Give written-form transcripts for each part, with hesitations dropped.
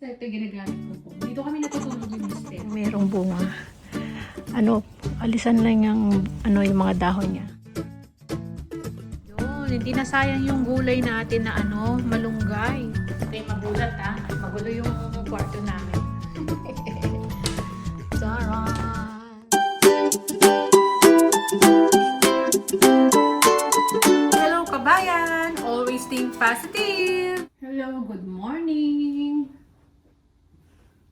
Ito ginagamit ko po. Dito kami natutulog yung mister. Merong bunga. Alisan lang yung, yung mga dahon niya. Yun, hindi na sayang yung gulay natin na malunggay. Hindi magulat magulo yung kwarto namin. Sarap! Hello kabayan! Always think positive! Hello, good morning!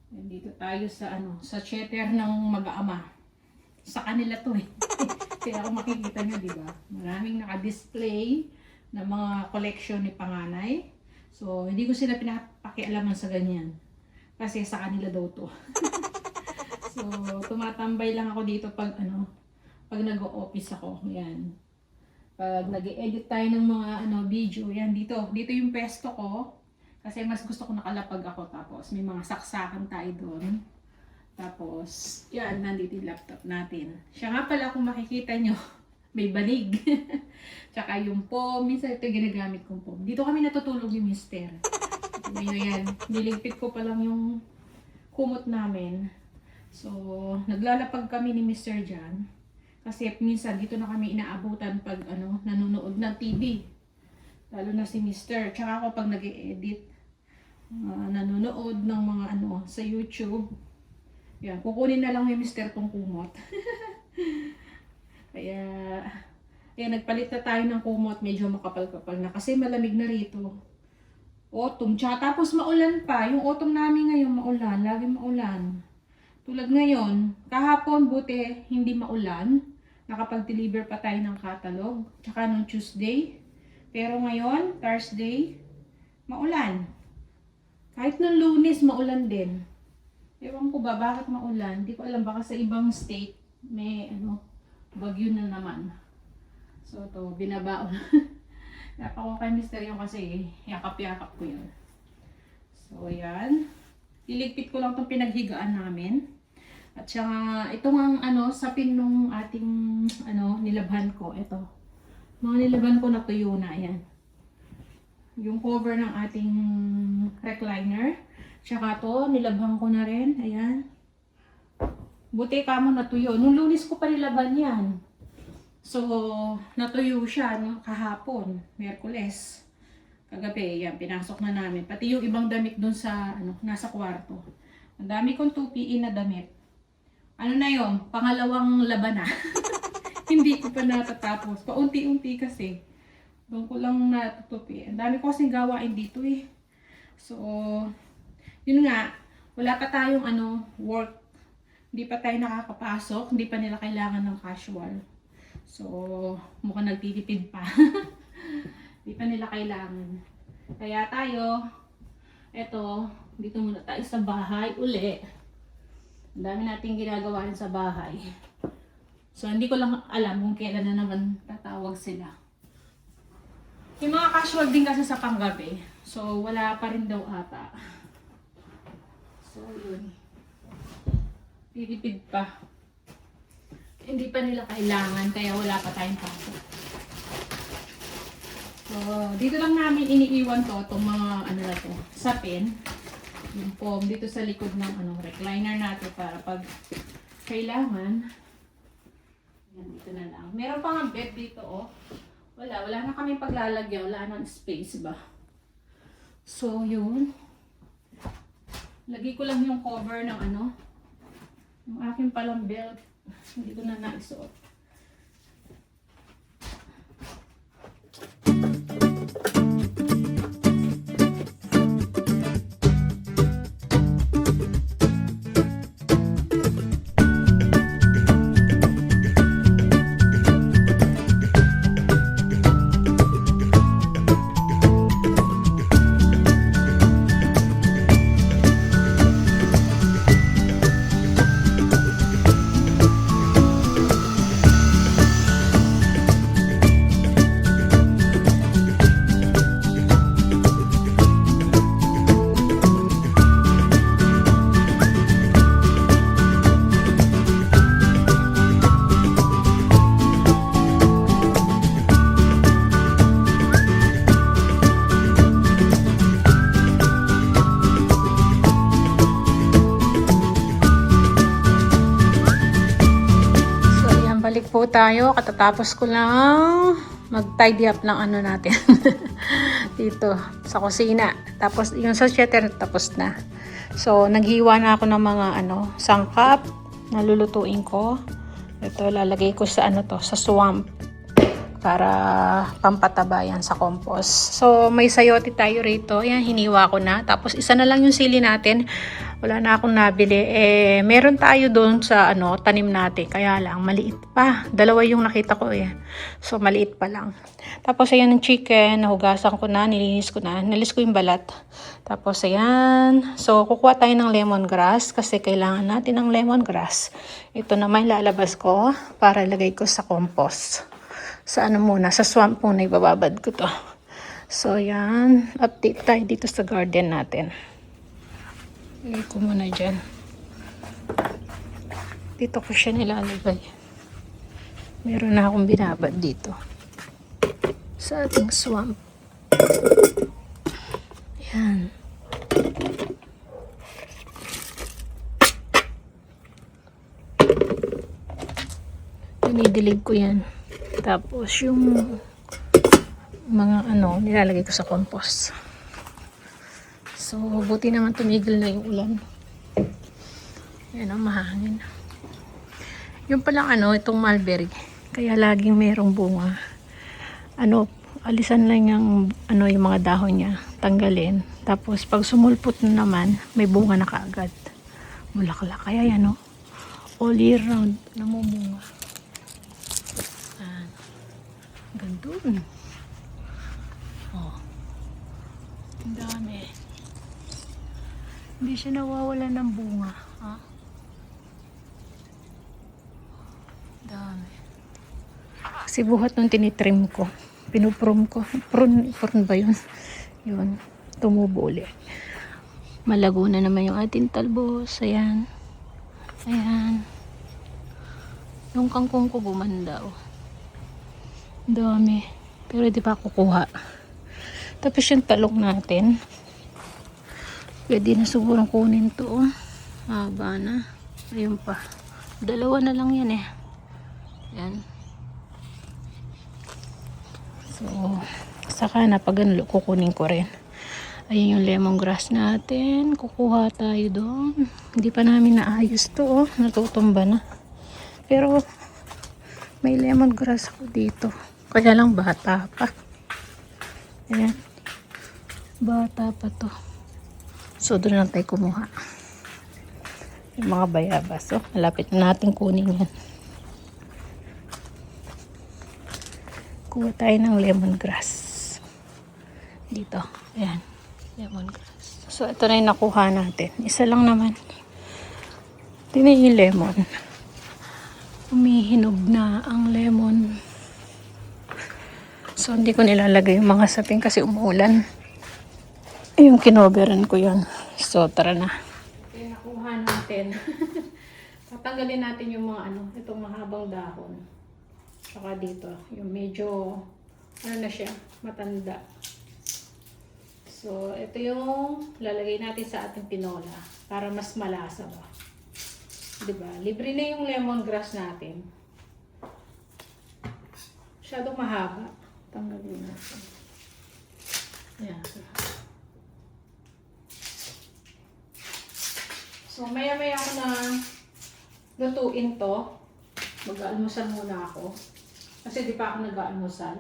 Nandito tayo sa cheddar ng mag-aama. Sa kanila to eh. Kaya kung makikita nyo, di ba? Maraming naka-display na mga collection ni panganay. So, hindi ko sila pinapakialaman sa ganyan. Kasi sa kanila daw to. So, tumatambay lang ako dito pag pag nag-o-office ako. Yan. Pag nag-edit tayo ng mga video, yan dito. Dito yung pesto ko. Kasi mas gusto ko nakalapag ako. Tapos may mga saksakan tayo doon. Tapos, yan, nandito yung laptop natin. Siya nga pala kung makikita nyo, may banig. Tsaka yung pom, minsan ito ginagamit kong pom. Dito kami natutulog yung mister. Yan, niligpit ko pa lang yung kumot namin. So, naglalapag kami ni mister dyan. Kasi minsan dito na kami inaabutan pag nanonood ng TV. Lalo na si mister. Tsaka ako pag nag-e-edit, nanonood ng mga sa YouTube. Yan, kukunin na lang ni mister tong kumot. Kaya nagpalit na tayo ng kumot. Medyo makapal-kapal na kasi malamig na rito. Autumn. Tsaka tapos maulan pa. Yung autumn namin ngayon maulan. Laging maulan. Tulad ngayon, kahapon buti hindi maulan. Nakapag-deliver pa tayo ng catalog. Tsaka nung Tuesday. Pero ngayon, Thursday, maulan. Kahit nung Lunes, maulan din. Ewan ko ba, bakit maulan? Hindi ko alam, baka sa ibang state, may bagyo na naman. So, to binabao. Yapa ko kay Mr. yung kasi, yakap-yakap ko yun. So, yan. Iligpit ko lang itong pinaghigaan namin. At saka, ito nga sapin nung ating, nilabhan ko. Ito. Mga nilabhan ko na tuyo na, yan. Yung cover ng ating recliner. Tsaka to, nilabhan ko na rin. Ayan. Buti ka mo natuyo. Nung Lunes ko pa nilaban yan. So, natuyo siya kahapon. Miyerkules. Kagabi, yan. Pinasok na namin. Pati yung ibang damit dun sa, nasa kwarto. Ang dami kong 2PE na damit. Ano na yun? Pangalawang laban na. Hindi ko pa natatapos. Paunti-unti kasi. Doon ko lang natutupi. Ang dami ko kasing gawain dito eh. So, yun nga, wala pa tayong work. Hindi pa tayo nakakapasok. Hindi pa nila kailangan ng casual. So, mukhang nagtitipid pa. Hindi pa nila kailangan. Kaya tayo, eto, dito muna tayo sa bahay uli. Ang dami nating ginagawa sa bahay. So, hindi ko lang alam kung kailan na naman tatawag sila. Yung mga casual din kasi sa panggabi. So, wala pa rin daw ata. So, yun. Titipid pa. Hindi pa nila kailangan, kaya wala pa tayong pasok. So, dito lang namin iniiwan to, itong mga sapin. Yung foam dito sa likod ng recliner natin para pag kailangan. Yan, dito na lang. Meron pa nga bed dito, oh. Wala na kaming paglalagyan. Wala nang space ba. So, yun. Lagi ko lang yung cover ng yung aking palang belt. Hindi ko na naisuot. Balik po tayo. Katatapos ko lang mag-tidy up ng ano natin. Dito sa kusina. Tapos yung sa shutter tapos na. So naghiwa na ako ng mga sangkap na lulutuin ko. Ito lalagay ko sa sa swamp para pampataba yan sa compost. So may sayote tayo rito. Ayan, hiniwa ko na. Tapos isa na lang yung sili natin. Wala na akong nabili. Meron tayo doon sa tanim natin. Kaya lang, maliit pa. Dalawa yung nakita ko So, maliit pa lang. Tapos, ayan ang chicken. Nahugasan ko na, nilinis ko na. Nalis ko yung balat. Tapos, ayan. So, kukuha tayo ng lemongrass kasi kailangan natin ng lemongrass. Ito naman lalabas ko para lagay ko sa compost. Sa muna, sa swamp muna ibababad ko to. So, ayan. Update tayo dito sa garden natin. Lagay ko muna dyan. Dito ko siya nilalagay. Meron na akong binabad dito. Sa ating swamp. Ayan. Dinidilig ko yan. Tapos yung mga nilalagay ko sa compost. So, buti naman tumigil na yung ulan. Ayan mahangin. Yung palang itong mulberry. Kaya laging merong bunga. Alisan lang yung yung mga dahon niya. Tanggalin. Tapos, pag sumulpot na naman, may bunga na kaagad. Bulaklak. Kaya yan all year round namumunga. Ayan. Gandun. Ang dami. Hindi siya nawawala ng bunga. Dami. Kasi buhat nung tinitrim ko. Pinuprum ko. Prune ba yun? Yun. Tumubo ulit. Malago na naman yung ating talbos. Ayan. Ayan. Yung kangkong ko gumanda. Dami. Pero di pa kukuha. Tapos yung talong natin. Pwede na siguro kunin to. Haba na. Ayun pa. Dalawa na lang yan Yan. So, saka na pag kukunin ko rin. Ayun yung lemongrass natin. Kukuha tayo doon. Hindi pa namin naayos to Natutumba na. Pero, may lemongrass ko dito. Kaya lang bata pa. Ayan. Bata pa to. So, doon lang tayo kumuha. Yung mga bayabas. So, malapit na natin kunin yan. Kuha tayo ng lemongrass. Dito. Ayan. Lemongrass. So, ito na yung nakuha natin. Isa lang naman. Ito na yung lemon. Umihinog na ang lemon. So, hindi ko nilalagay yung mga sapin kasi umuulan. Yung kinoberan ko yun. So, tara na. Okay, nakuha natin. Tatanggalin natin yung mga itong mahabang dahon. Saka dito, yung medyo, na siya, matanda. So, ito yung lalagay natin sa ating tinola para mas malasa ba. Diba? Libre na yung lemongrass natin. Masyadong mahaba. Tanggalin natin. Ayan. So, maya-maya ako na lutuin to. Mag-aalmusal muna ako. Kasi di pa ako nag-aalmusal.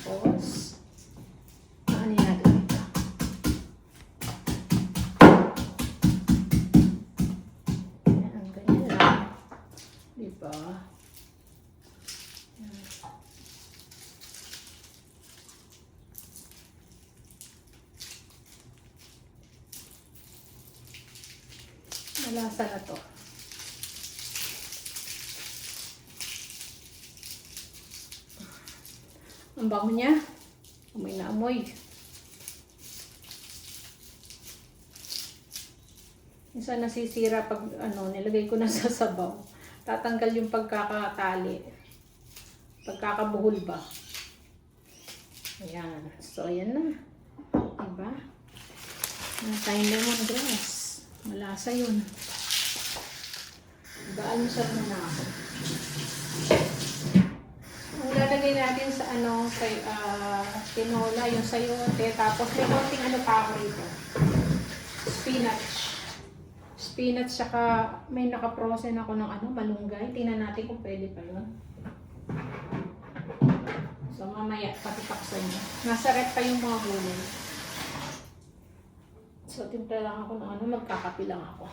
Tapos, ano natin ito? Ayan, ganyan lang. Diba? Ayan. Malasa na to. Ang bango niya. Amoy na amoy. Minsan nasisira pag nilagay ko na sa sabaw. Tatanggal yung pagkakatali. Pagkakabuhol ba. Ayan. So, ayan na. Diba? Ayan tayong lemongrass. Malasa yun. Mag-aalmusal muna ako. Ang lalagay natin sa kay tinola, yung sayote, tapos may konting pa ako rito. Spinach, saka may nakaprosen ako ng malunggay. Tingnan natin kung pwede pa yun. So mamaya, patitaksan niya. Nasa rep pa yung mga gulay. So timpla lang ako ng magkakapi lang ako.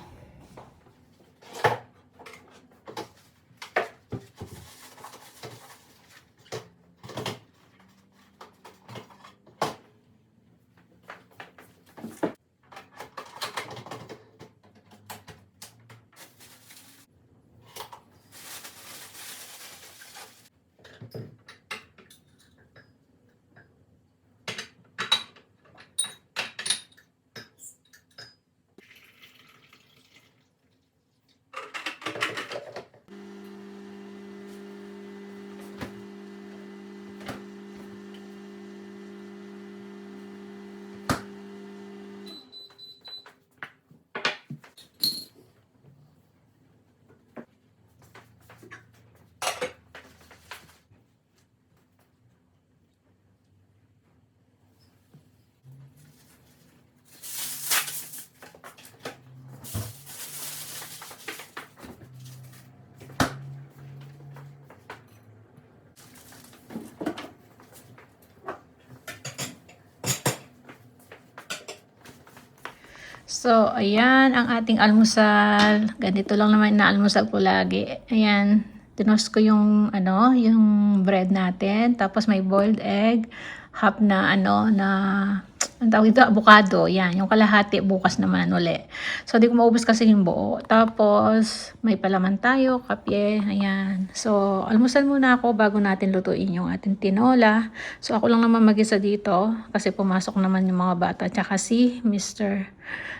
So, ayan ang ating almusal. Ganito lang naman na almusal ko lagi. Ayan, tinost ko yung yung bread natin, tapos may boiled egg, half na ang tawag ito, avocado. Yan, yung kalahati bukas naman uli. So, di ko maubos kasi yung buo. Tapos, may palaman tayo, kapye, ayan. So, almusal muna ako bago natin lutuin yung ating tinola. So, ako lang naman mag-isa dito kasi pumasok naman yung mga bata tsaka si Mr.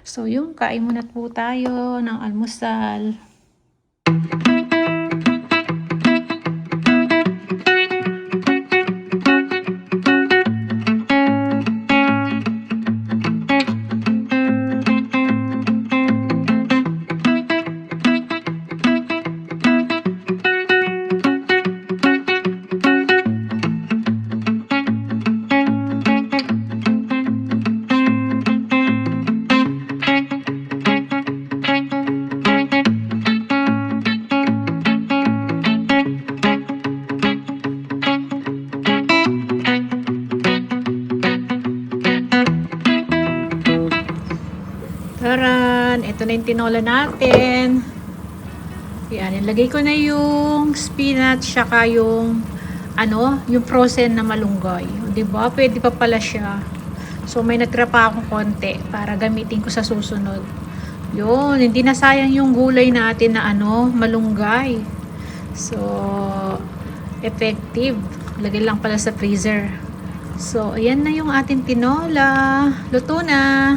So, yung kain muna po tayo ng almusal. Taran, ito na yung tinola natin. Yan, ilagay ko na yung spinach, saka yung yung frozen na malunggay. Diba? Pwede pa pala siya. So, may natira pa akong konti para gamitin ko sa susunod. Yun, hindi na sayang yung gulay natin na malunggay. So, effective. Lagay lang pala sa freezer. So, ayan na yung ating tinola. Luto na.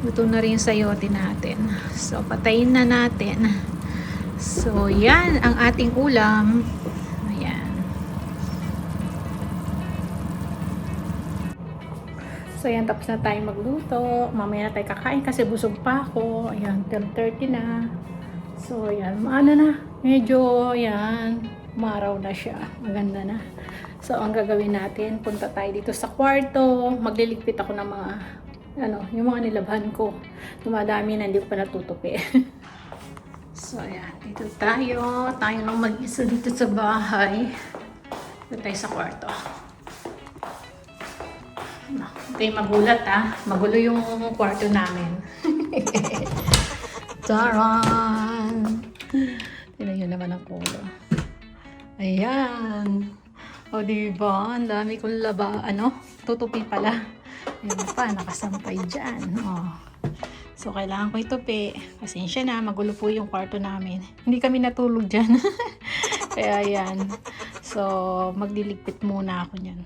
Luto na rin yung sayote natin. So, patayin na natin. So, yan ang ating ulam. Ayan. So, yan. Tapos na tayo magluto. Mamaya na tayo kakain kasi busog pa ako. Ayan, 12:30 na. So, ayan. Na. Medyo, ayan. Umaraw na siya. Maganda na. So, ang gagawin natin, punta tayo dito sa kwarto. Magliligpit ako ng mga yung mga nilabhan ko. Dumadami na, hindi ko pa natutupi. So, ayan. Dito tayo. Tayo lang mag-isa dito sa bahay. Dito tayo sa kwarto. Ito yung magulat, Magulo yung kwarto namin. Taran! Tignan nyo naman ang kulo. Ayan. O, diba? Ang dami kong tutupi pala. Yan pa, nakasampay dyan. Oh. So, kailangan ko itupi. Pasensya na, magulo po yung kwarto namin. Hindi kami natulog dyan. Kaya yan. So, magliligpit muna ako dyan.